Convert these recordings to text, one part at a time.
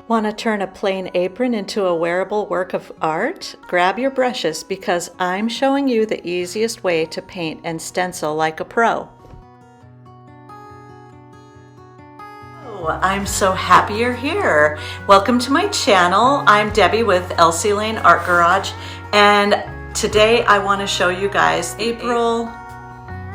Want to turn a plain apron into a wearable work of art? Grab your brushes because I'm showing you the easiest way to paint and stencil like a pro. Oh, I'm so happy you're here. Welcome to my channel. I'm Debbie with Elsie Art Garage, and today I want to show you guys April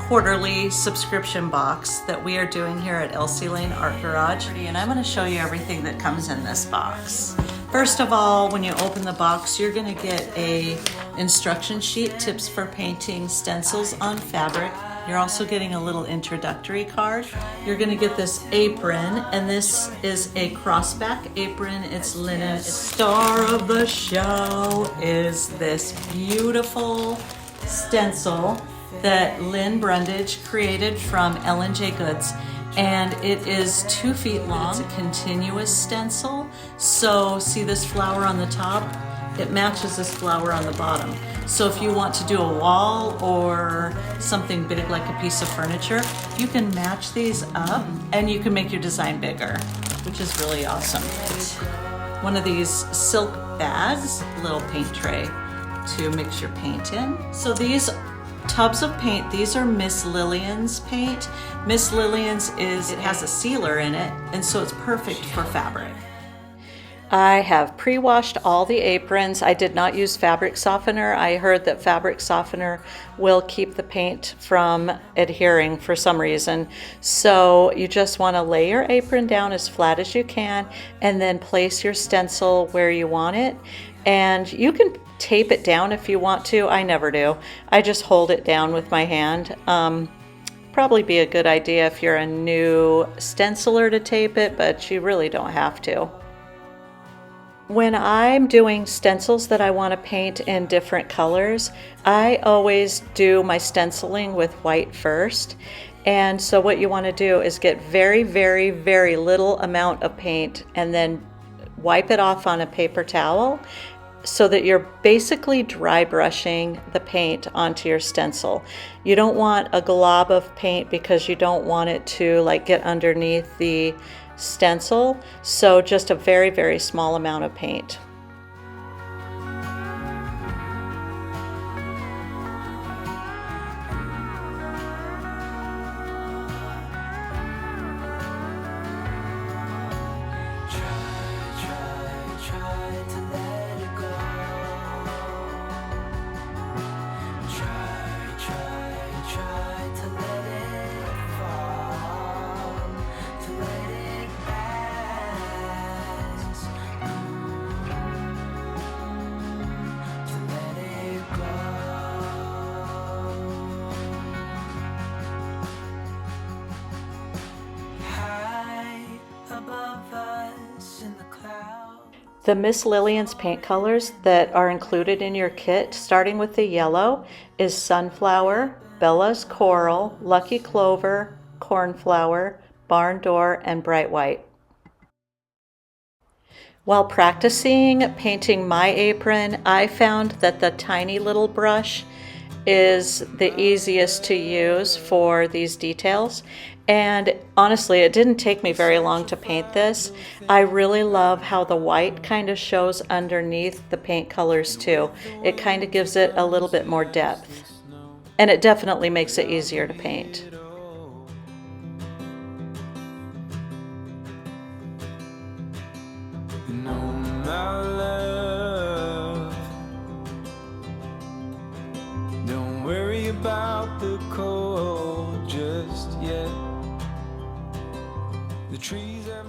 quarterly subscription box that we are doing here at Elsie Art Garage, and I'm going to show you everything that comes in this box. First of all, when you open the box, you're going to get a instruction sheet, tips for painting stencils on fabric. You're also getting a little introductory card. You're going to get this apron, and this is a crossback apron. It's linen. Star of the show is this beautiful stencil that Lynn Brundage created from L&J Goods, and it is 2 feet long. It's a continuous stencil, so see this flower on the top? It matches this flower on the bottom. So if you want to do a wall or something big like a piece of furniture, you can match these up and you can make your design bigger, which is really awesome. One of these silk bags, little paint tray to mix your paint in. So these tubs of paint, these are Miss Lillian's paint. Miss Lillian's it has a sealer in it, and so it's perfect for fabric. I have pre-washed all the aprons. I did not use fabric softener. I heard that fabric softener will keep the paint from adhering for some reason. So you just want to lay your apron down as flat as you can and then place your stencil where you want it. And you can tape it down if you want to. I never do. I just hold it down with my hand. Probably be a good idea if you're a new stenciler to tape it, but you really don't have to. When I'm doing stencils that I want to paint in different colors, I always do my stenciling with white first. And so what you want to do is get very, very, very little amount of paint and then wipe it off on a paper towel, so that you're basically dry brushing the paint onto your stencil. You don't want a glob of paint because you don't want it to like get underneath the stencil. So just a very, very small amount of paint. The Miss Lillian's paint colors that are included in your kit, starting with the yellow, is Sunflower, Bella's Coral, Lucky Clover, Cornflower, Barn Door, and Bright White. While practicing painting my apron, I found that the tiny little brush is the easiest to use for these details. And honestly, it didn't take me very long to paint this. I really love how the white kind of shows underneath the paint colors too. It kind of gives it a little bit more depth. And it definitely makes it easier to paint. Don't worry about the cold just yet.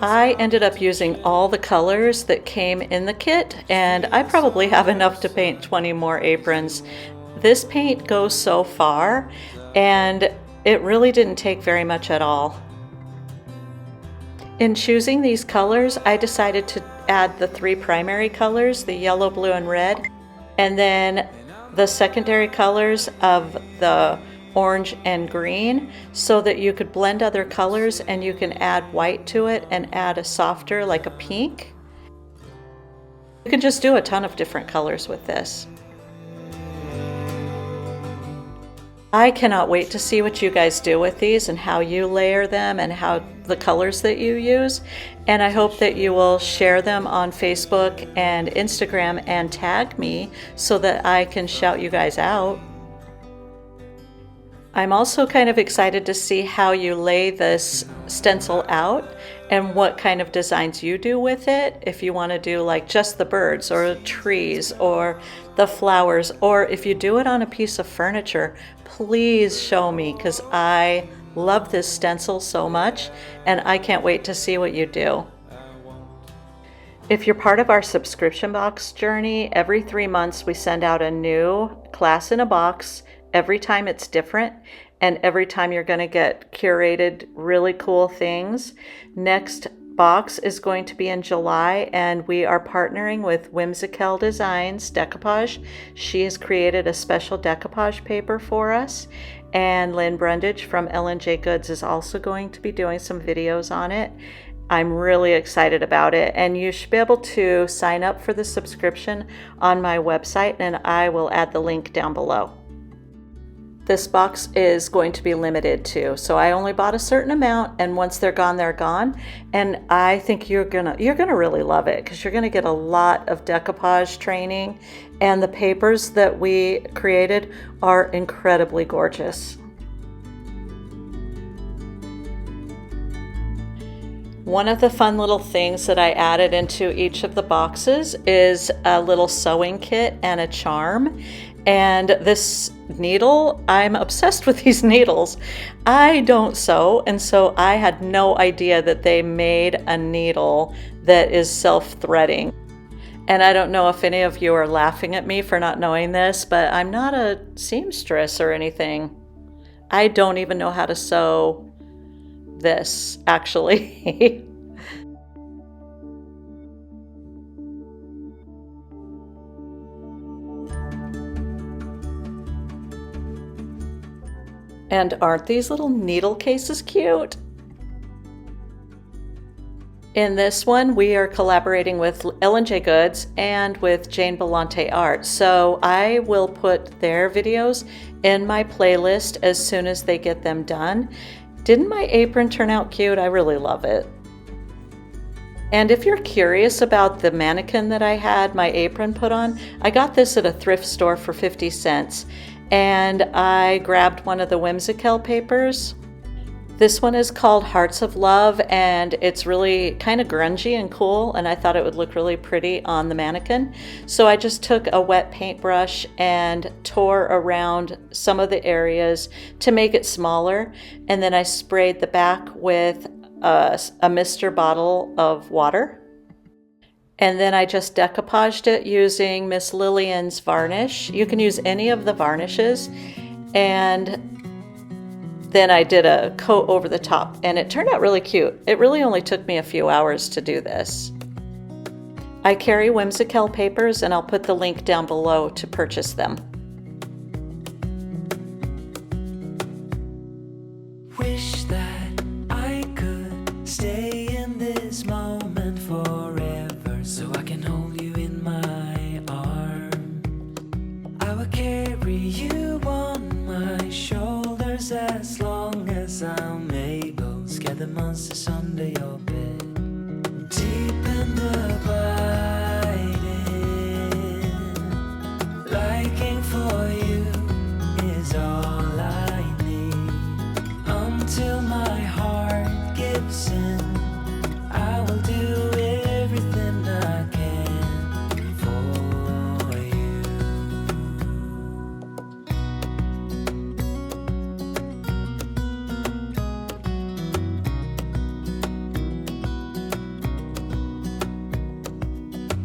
I ended up using all the colors that came in the kit, and I probably have enough to paint 20 more aprons. This paint goes so far, and it really didn't take very much at all. In choosing these colors, I decided to add the 3 primary colors, the yellow, blue, and red, and then the secondary colors of the orange and green, so that you could blend other colors and you can add white to it and add a softer, like a pink. You can just do a ton of different colors with this. I cannot wait to see what you guys do with these and how you layer them and how the colors that you use. And I hope that you will share them on Facebook and Instagram and tag me so that I can shout you guys out. I'm also kind of excited to see how you lay this stencil out and what kind of designs you do with it. If you want to do like just the birds or trees or the flowers, or if you do it on a piece of furniture, please show me, because I love this stencil so much and I can't wait to see what you do. If you're part of our subscription box journey, every 3 months we send out a new class in a box. Every time it's different, and every time you're going to get curated really cool things. Next box is going to be in July, and we are partnering with Whimsykel Designs Decoupage. She has created a special decoupage paper for us, and Lynn Brundage from L&J Goods is also going to be doing some videos on it. I'm really excited about it, and you should be able to sign up for the subscription on my website, and I will add the link down below. This box is going to be limited too, so I only bought a certain amount, and once they're gone, they're gone. And I think you're gonna really love it, because you're gonna get a lot of decoupage training, and the papers that we created are incredibly gorgeous. One of the fun little things that I added into each of the boxes is a little sewing kit and a charm. And this needle, I'm obsessed with these needles. I don't sew, and so I had no idea that they made a needle that is self-threading. And I don't know if any of you are laughing at me for not knowing this, but I'm not a seamstress or anything. I don't even know how to sew this, actually. And aren't these little needle cases cute? In this one, we are collaborating with L&J Goods and with Jane Belante Art. So I will put their videos in my playlist as soon as they get them done. Didn't my apron turn out cute? I really love it. And if you're curious about the mannequin that I had my apron put on, I got this at a thrift store for 50 cents. And I grabbed one of the Whimsykel papers. This one is called Hearts of Love, and it's really kind of grungy and cool, and I thought it would look really pretty on the mannequin. So I just took a wet paintbrush and tore around some of the areas to make it smaller, and then I sprayed the back with a mister bottle of water. And then I just decoupaged it using Miss Lillian's varnish. You can use any of the varnishes. And then I did a coat over the top, and it turned out really cute. It really only took me a few hours to do this. I carry Whimsykel papers, and I'll put the link down below to purchase them. Wish that I could stay in this moment forever, so I can hold you in my arm. I will carry you on my shoulders as long as I'm able. Scare the monsters under your bed. Deep and abiding, liking for you is all I need. Until my heart gives in, I will do everything I can for you.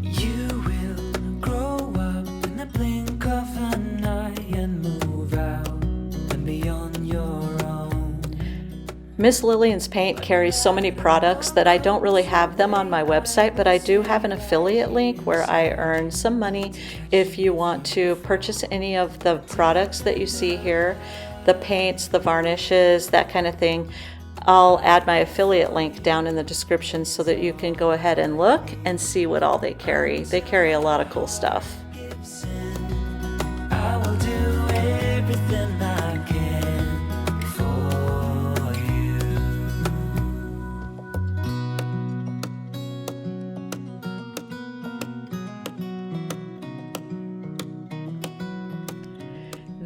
You will grow up in the blink of an eye and move out and be on your own. Miss Lillian's paint carries so many products that I don't really have them on my website, but I do have an affiliate link where I earn some money if you want to purchase any of the products that you see here, the paints, the varnishes, that kind of thing. I'll add my affiliate link down in the description so that you can go ahead and look and see what all they carry. They carry a lot of cool stuff. I will do everything I can.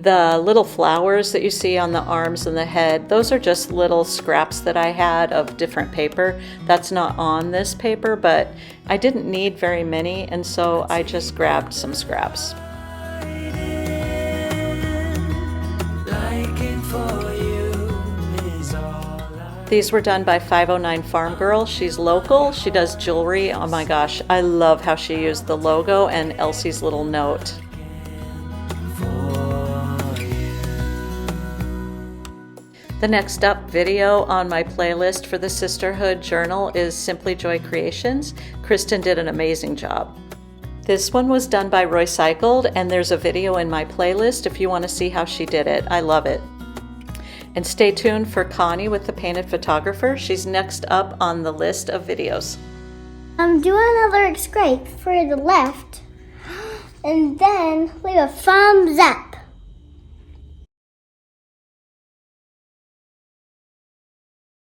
The little flowers that you see on the arms and the head, those are just little scraps that I had of different paper. That's not on this paper, but I didn't need very many, and so I just grabbed some scraps. These were done by 509 Farm Girl. She's local. She does jewelry. Oh my gosh, I love how she used the logo and Elsie's little note. The next up video on my playlist for the Sisterhood Journal is Simply Joy Creations. Kristen did an amazing job. This one was done by Whimsykel, and there's a video in my playlist if you want to see how she did it. I love it. And stay tuned for Connie with the Painted Photographer. She's next up on the list of videos. Do another scrape for the left, and then leave a thumbs up.